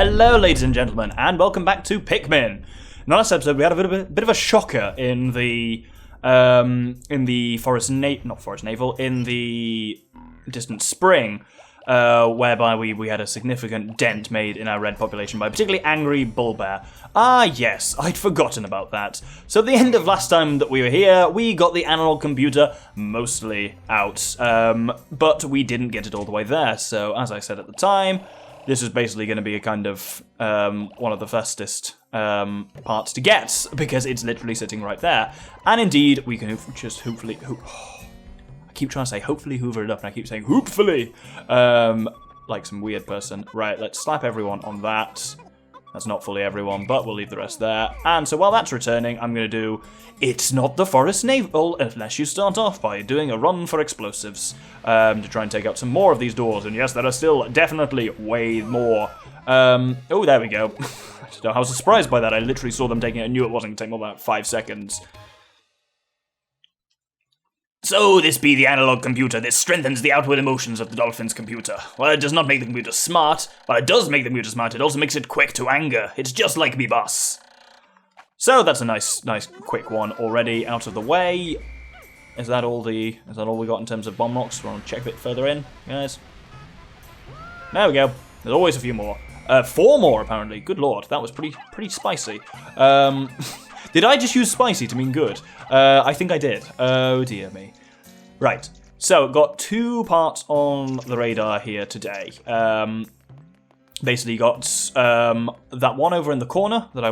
Hello, ladies and gentlemen, and welcome back to Pikmin. In the last episode, we had a bit of a shocker in the Forest Navel, in the distant spring, whereby we had a significant dent made in our red population by a particularly angry bullbear. Ah, yes, I'd forgotten about that. So at the end of last time that we were here, we got the analog computer mostly out, but we didn't get it all the way there. So as I said at the time, this is basically going to be a kind of one of the fastest parts to get, because it's literally sitting right there. And indeed, we can just hopefully... I keep trying to say hopefully hoover it up, and I keep saying hoopfully, like some weird person. Right, let's slap everyone on that. That's not fully everyone, but we'll leave the rest there. And so while that's returning, I'm going to do It's Not the Forest Navel, unless you start off by doing a run for explosives to try and take out some more of these doors. And yes, there are still definitely way more. Oh, there we go. I don't know, I was surprised by that. I literally saw them taking it and knew it wasn't going to take more than about 5 seconds. So this be the analog computer. This strengthens the outward emotions of the dolphin's computer. Well, it does not make the computer smart, but it does make the computer smart. It also makes it quick to anger. It's just like me boss. So that's a nice quick one already out of the way. Is that all we got in terms of bomb rocks? We'll check a bit further in, guys. There we go. There's always a few more. 4 more apparently. Good lord, that was pretty spicy. Did I just use spicy to mean good? I think I did. Oh dear me. Right, so got 2 parts on the radar here today. Basically got that one over in the corner that I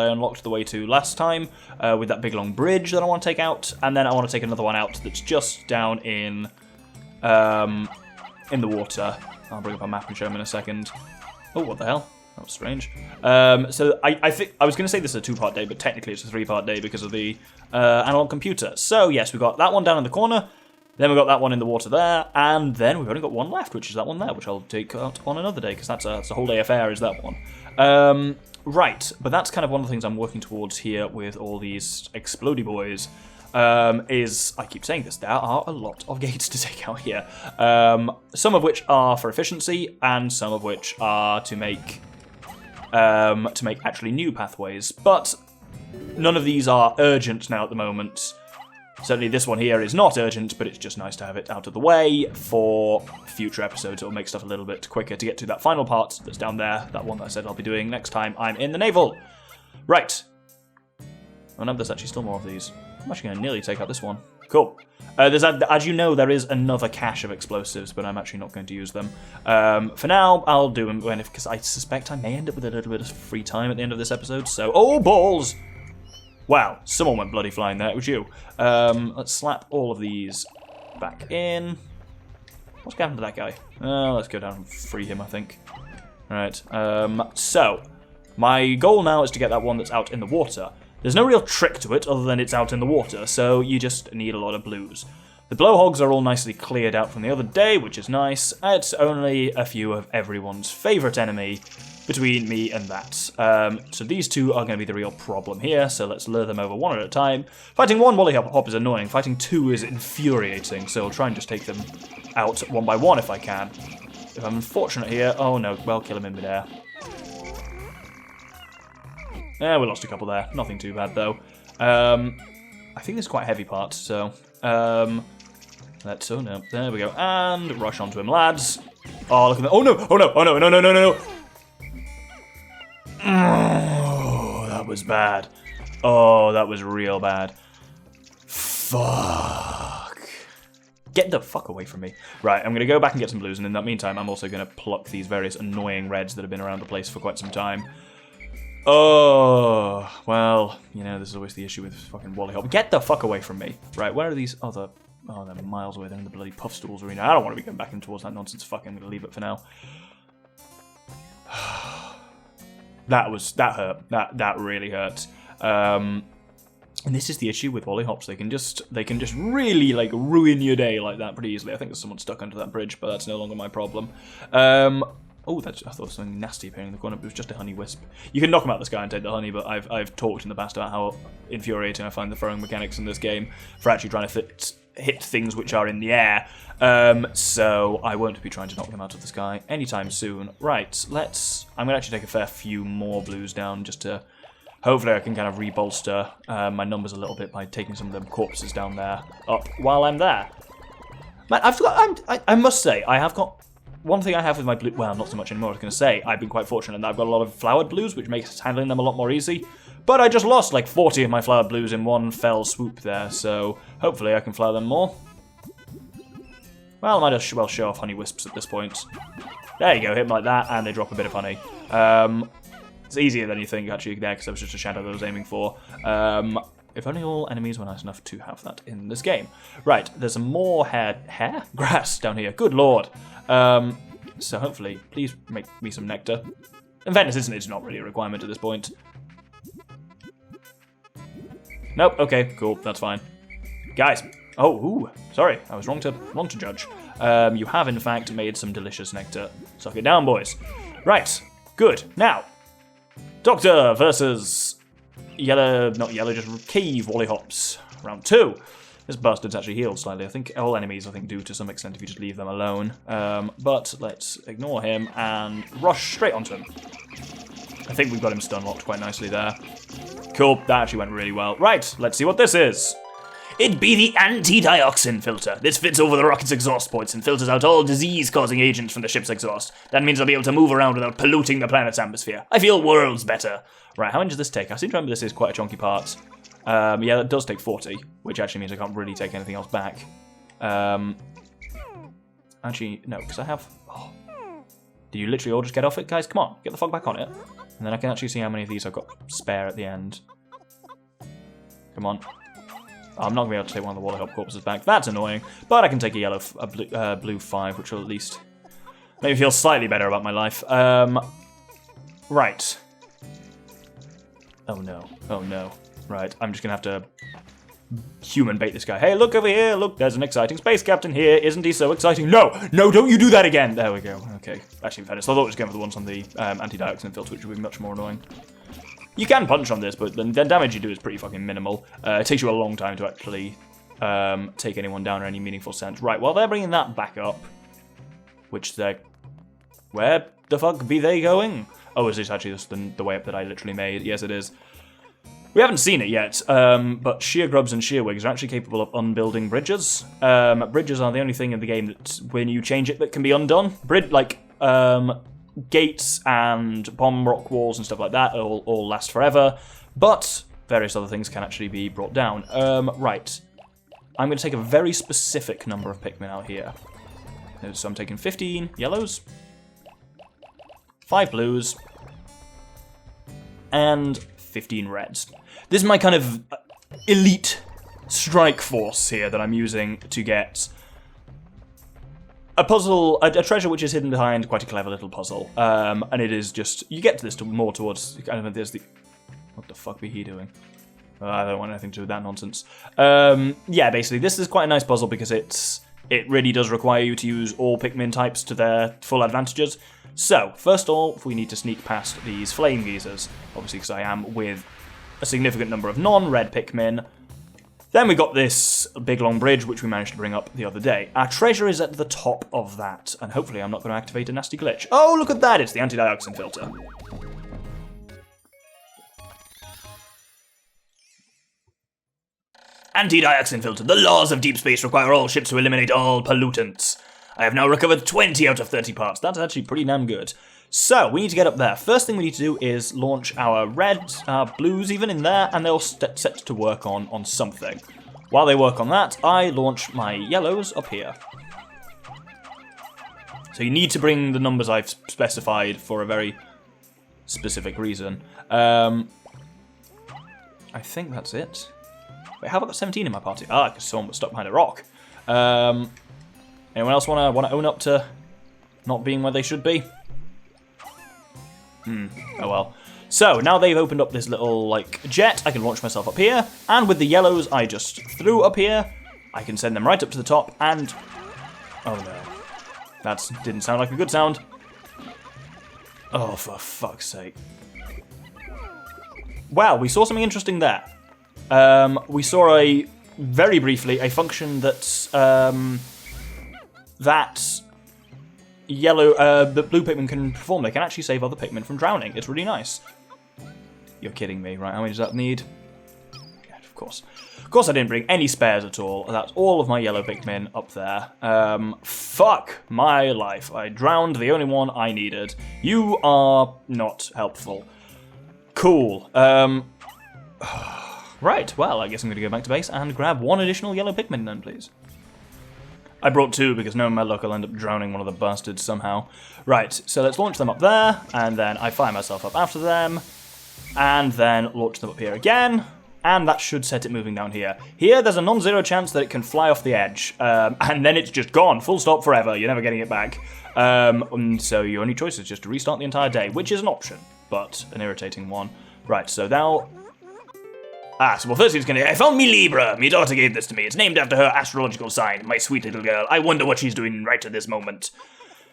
unlocked the way to last time, with that big long bridge that I want to take out, and then I want to take another one out that's just down in the water. I'll bring up a map and show them in a second. Oh, what the hell? That was strange. So I think I was going to say this is a 2-part day, but technically it's a 3-part day because of the analog computer. So yes, we've got that one down in the corner, then we've got that one in the water there, and then we've only got one left, which is that one there, which I'll take out on another day, because that's a whole day affair, is that one. Right, but that's kind of one of the things I'm working towards here with all these explodey boys, is, I keep saying this, there are a lot of gates to take out here. Some of which are for efficiency, and some of which are to make actually new pathways, but none of these are urgent now at the moment. Certainly this one here is not urgent, but it's just nice to have it out of the way for future episodes. It'll make stuff a little bit quicker to get to that final part that's down there, that one that I said I'll be doing next time I'm in the navel. Right. Oh no, there's actually still more of these. I'm actually going to nearly take out this one. Cool. As you know, there is another cache of explosives, but I'm actually not going to use them. For now, I'll do them because I suspect I may end up with a little bit of free time at the end of this episode. So, oh balls! Wow, someone went bloody flying there. It was you. Let's slap all of these back in. What's going to happen to that guy? Let's go down and free him, I think. Alright, so my goal now is to get that one that's out in the water. There's no real trick to it other than it's out in the water, so you just need a lot of blues. The blowhogs are all nicely cleared out from the other day, which is nice. It's only a few of everyone's favourite enemy between me and that. So these two are going to be the real problem here, so let's lure them over one at a time. Fighting one Wollyhop is annoying, fighting 2 is infuriating, so I'll try and just take them out one by one if I can. If I'm unfortunate here, oh no, well, kill him in midair. Yeah, we lost a couple there. Nothing too bad, though. I think this is quite a heavy part, so... let's... Oh, no. There we go. And rush onto him, lads. Oh, look at that. Oh, no! Oh, no! Oh, no! No, no, no, no, no! Oh, that was bad. Oh, that was real bad. Fuck. Get the fuck away from me. Right, I'm going to go back and get some blues, and in that meantime, I'm also going to pluck these various annoying reds that have been around the place for quite some time. Oh, well, you know, this is always the issue with fucking Wollyhop. Get the fuck away from me. Right, where are these other... Oh, they're miles away. They're in the bloody Puffstools arena. I don't want to be going back in towards that nonsense. Fuck, I'm going to leave it for now. That hurt. That really hurt. And this is the issue with Wollyhops. They can just really, like, ruin your day like that pretty easily. I think there's someone stuck under that bridge, but that's no longer my problem. Oh, I thought something nasty appearing in the corner, but it was just a honey wisp. You can knock him out of the sky and take the honey, but I've talked in the past about how infuriating I find the throwing mechanics in this game for actually trying to hit things which are in the air. So I won't be trying to knock them out of the sky anytime soon. Right, I'm going to actually take a fair few more blues down just to... Hopefully I can kind of rebolster my numbers a little bit by taking some of them corpses down there up while I'm there. Man, I must say, I have got... One thing I have with my blue... Well, not so much anymore, I was going to say. I've been quite fortunate that I've got a lot of flowered blues, which makes handling them a lot more easy. But I just lost like 40 of my flowered blues in one fell swoop there, so hopefully I can flower them more. Well, I might as well show off honey wisps at this point. There you go, hit them like that, and they drop a bit of honey. It's easier than you think, actually, there, because that was just a shadow that I was aiming for. If only all enemies were nice enough to have that in this game. Right, there's some more grass down here. Good lord. So hopefully, please make me some nectar. In fairness, it's not really a requirement at this point. Nope, okay, cool, that's fine. Guys, sorry, I was wrong to judge. You have, in fact, made some delicious nectar. Suck it down, boys. Right, good. Now, Doctor versus not yellow, just cave Wollyhops. Round 2. This bastard's actually healed slightly. I think all enemies, do to some extent if you just leave them alone. But let's ignore him and rush straight onto him. I think we've got him stun locked quite nicely there. Cool, that actually went really well. Right, let's see what this is. It be the Anti-Dioxin Filter. This fits over the rocket's exhaust ports and filters out all disease-causing agents from the ship's exhaust. That means I'll be able to move around without polluting the planet's atmosphere. I feel worlds better. Right, how much does this take? I seem to remember this is quite a chunky part. Yeah, that does take 40, which actually means I can't really take anything else back. Actually, no, because I have... Oh. Did you literally all just get off it? Guys, come on, get the fuck back on it. And then I can actually see how many of these I've got spare at the end. Come on. I'm not going to be able to take one of the Wollyhop corpses back. That's annoying. But I can take a blue 5, which will at least make me feel slightly better about my life. Right. Oh no. Oh no. Right, I'm just going to have to human bait this guy. Hey, look over here. Look, there's an exciting space captain here. Isn't he so exciting? No! No, don't you do that again! There we go. Okay. Actually, in fairness, I thought I was going for the ones on the anti-dioxin filter, which would be much more annoying. You can punch on this, but the damage you do is pretty fucking minimal. It takes you a long time to actually take anyone down in any meaningful sense. Right, while they're bringing that back up, which they're... Where the fuck be they going? Oh, is this actually just the way up that I literally made? Yes, it is. We haven't seen it yet, but sheer grubs and sheer wigs are actually capable of unbuilding bridges. Bridges are the only thing in the game that, when you change it, that can be undone. Gates and bomb rock walls and stuff like that all last forever, but various other things can actually be brought down. Right. I'm going to take a very specific number of Pikmin out here. So I'm taking 15 yellows, 5 blues, and 15 reds. This is my kind of elite strike force here that I'm using to get a puzzle, a treasure which is hidden behind quite a clever little puzzle. And it is just, you get to this more towards, kind of, there's the, what the fuck be he doing? I don't want anything to do with that nonsense. Yeah, basically, this is quite a nice puzzle because it really does require you to use all Pikmin types to their full advantages. So, first of all, we need to sneak past these flame geezers, obviously because I am with a significant number of non-red Pikmin. Then we got this big long bridge, which we managed to bring up the other day. Our treasure is at the top of that, and hopefully I'm not going to activate a nasty glitch. Oh, look at that! It's the anti-dioxin filter. Anti-dioxin filter. The laws of deep space require all ships to eliminate all pollutants. I have now recovered 20 out of 30 parts. That's actually pretty damn good. So, we need to get up there. First thing we need to do is launch our reds, blues even in there, and they'll set to work on something. While they work on that, I launch my yellows up here. So you need to bring the numbers I've specified for a very specific reason. I think that's it. Wait, how have I got 17 in my party? Ah, because someone was stuck behind a rock. Anyone else want to own up to not being where they should be? Oh well. So, now they've opened up this little, jet, I can launch myself up here, and with the yellows I just threw up here, I can send them right up to the top, and... Oh no. That didn't sound like a good sound. Oh, for fuck's sake. Wow, we saw something interesting there. We saw a very briefly, a function that the blue Pikmin can perform. They can actually save other Pikmin from drowning. It's really nice. You're kidding me, right? How many does that need? Yeah, of course. Of course I didn't bring any spares at all. That's all of my yellow Pikmin up there. Fuck my life. I drowned the only one I needed. You are not helpful. Cool. Right, well, I guess I'm going to go back to base and grab one additional yellow Pikmin then, please. I brought two because knowing my luck, I'll end up drowning one of the bastards somehow. Right, so let's launch them up there, and then I fire myself up after them, and then launch them up here again. And that should set it moving down here. Here, there's a non-zero chance that it can fly off the edge. And then it's just gone. Full stop forever. You're never getting it back. So your only choice is just to restart the entire day, which is an option, but an irritating one. Right, so now... so well, first he's gonna... I found me Libra. My daughter gave this to me. It's named after her astrological sign. My sweet little girl. I wonder what she's doing right at this moment.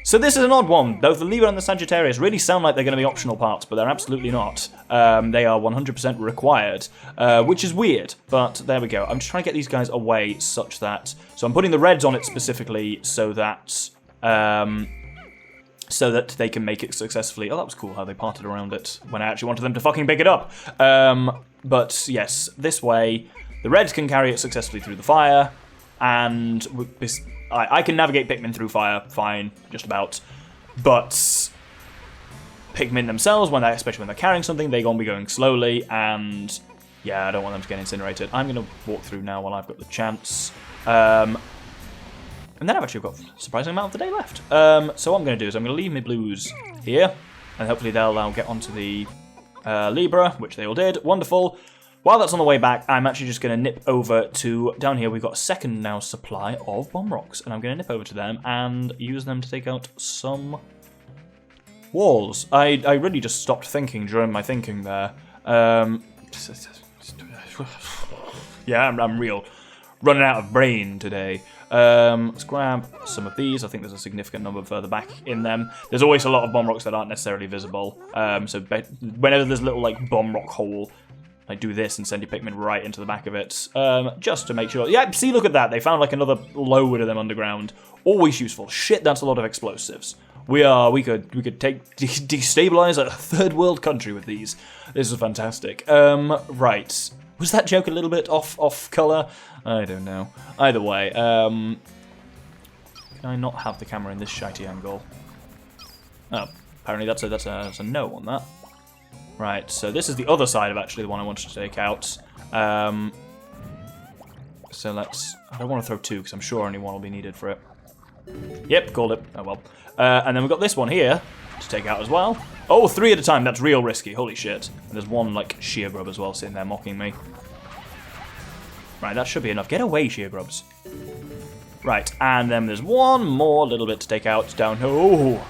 So this is an odd one. Both the Libra and the Sagittarius really sound like they're going to be optional parts, but they're absolutely not. They are 100% required, which is weird, but there we go. I'm just trying to get these guys away such that... So I'm putting the reds on it specifically so that they can make it successfully. Oh, that was cool how they parted around it when I actually wanted them to fucking pick it up. But yes, this way, the reds can carry it successfully through the fire, and with this... I can navigate Pikmin through fire, fine, just about. But Pikmin themselves, especially when they're carrying something, they're going to be going slowly, and yeah, I don't want them to get incinerated. I'm going to walk through now while I've got the chance. And then I've actually got a surprising amount of the day left. So what I'm going to do is I'm going to leave my blues here, and hopefully they'll get onto the Libra, which they all did. Wonderful. While that's on the way back, I'm actually just going to nip over to... Down here, we've got a second now supply of bomb rocks. And I'm going to nip over to them and use them to take out some walls. I really just stopped thinking during my thinking there. Yeah, I'm real running out of brain today. Let's grab some of these. I think there's a significant number further back in them. There's always a lot of bomb rocks that aren't necessarily visible. So whenever there's a little like bomb rock hole... I do this and send your Pikmin right into the back of it, just to make sure. Yeah, see, look at that. They found like another load of them underground. Always useful. Shit, that's a lot of explosives. We could destabilize a third world country with these. This is fantastic. Right. Was that joke a little bit off color? I don't know. Either way, can I not have the camera in this shitey angle? Oh, apparently that's a no on that. Right, so this is the other side of actually the one I wanted to take out. So let's... I don't want to throw two, because I'm sure only one will be needed for it. Yep, called it. Oh well. And then we've got this one here to take out as well. Oh, 3 at a time. That's real risky. Holy shit. And there's one, like, sheer grub as well sitting there mocking me. Right, that should be enough. Get away, sheer grubs. Right, and then there's one more little bit to take out down here. Oh!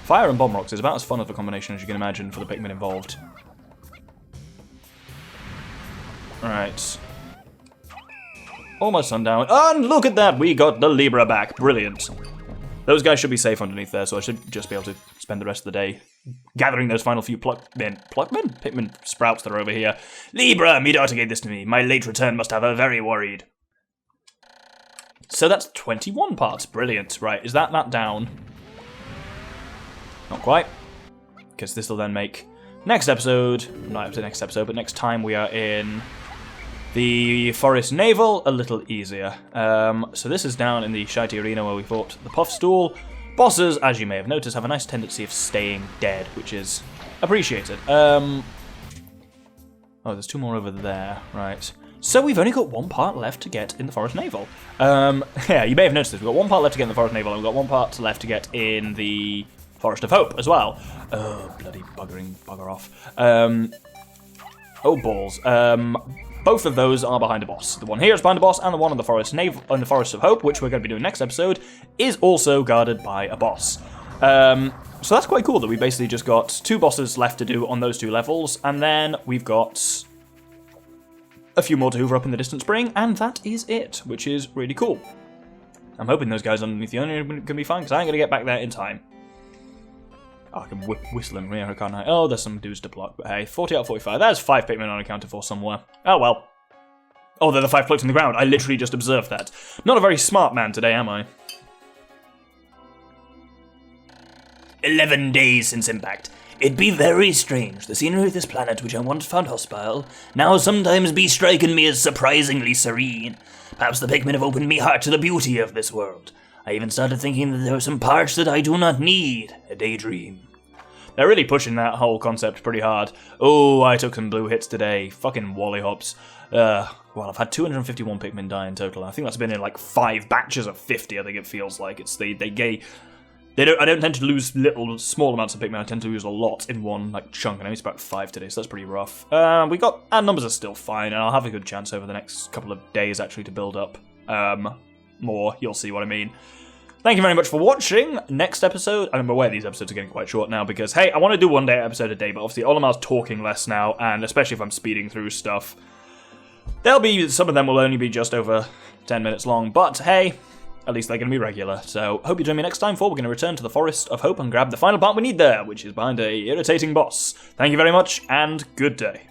Fire and bomb rocks is about as fun of a combination as you can imagine for the Pikmin involved. Right. Almost sundown. And look at that! We got the Libra back. Brilliant. Those guys should be safe underneath there, so I should just be able to spend the rest of the day gathering those final few Pikmin sprouts that are over here. Libra! Me daughter gave this to me. My late return must have her very worried. So that's 21 parts. Brilliant. Right, is that down? Not quite, because this will then make next episode, not up to next episode, but next time we are in the Forest Navel, a little easier. So this is down in the shitey arena where we fought the Puff Stool. Bosses, as you may have noticed, have a nice tendency of staying dead, which is appreciated. Oh, there's 2 more over there, right. So we've only got 1 part left to get in the Forest Navel. Yeah, you may have noticed this. We've got 1 part left to get in the Forest Navel, and we've got 1 part left to get in the Forest of Hope as well. Oh, bloody bugger off. Oh, balls. Both of those are behind a boss. The one here is behind a boss, and the one on the Forest of Hope, which we're going to be doing next episode, is also guarded by a boss. So that's quite cool that we basically just got 2 bosses left to do on those 2 levels, and then we've got a few more to hoover up in the distant spring, and that is it, which is really cool. I'm hoping those guys underneath the onion are going to be fine, because I ain't going to get back there in time. Oh, I can whistle him here, can't I? Oh, there's some dudes to block, but hey, 40 out of 45. There's 5 Pikmin unaccounted for somewhere. Oh well. Oh, they're the 5 floating on the ground. I literally just observed that. Not a very smart man today, am I? 11 days since impact. It'd be very strange. The scenery of this planet, which I once found hostile, now sometimes be striking me as surprisingly serene. Perhaps the Pikmin have opened me heart to the beauty of this world. I even started thinking that there are some parts that I do not need. A daydream. They're really pushing that whole concept pretty hard. Oh, I took some blue hits today. Fucking Wollyhops. Well, I've had 251 Pikmin die in total. I think that's been in like 5 batches of 50, I think it feels like. It's I don't tend to lose little, small amounts of Pikmin. I tend to lose a lot in one like chunk, and I used about 5 today, so that's pretty rough. Our numbers are still fine, and I'll have a good chance over the next couple of days actually to build up more. You'll see what I mean. Thank you very much for watching. Next episode, I'm aware these episodes are getting quite short now because, hey, I want to do one episode a day, but obviously Olimar's talking less now, and especially if I'm speeding through stuff, some of them will only be just over 10 minutes long, but hey, at least they're going to be regular. So, hope you join me next time for we're going to return to the Forest of Hope and grab the final part we need there, which is behind a irritating boss. Thank you very much, and good day.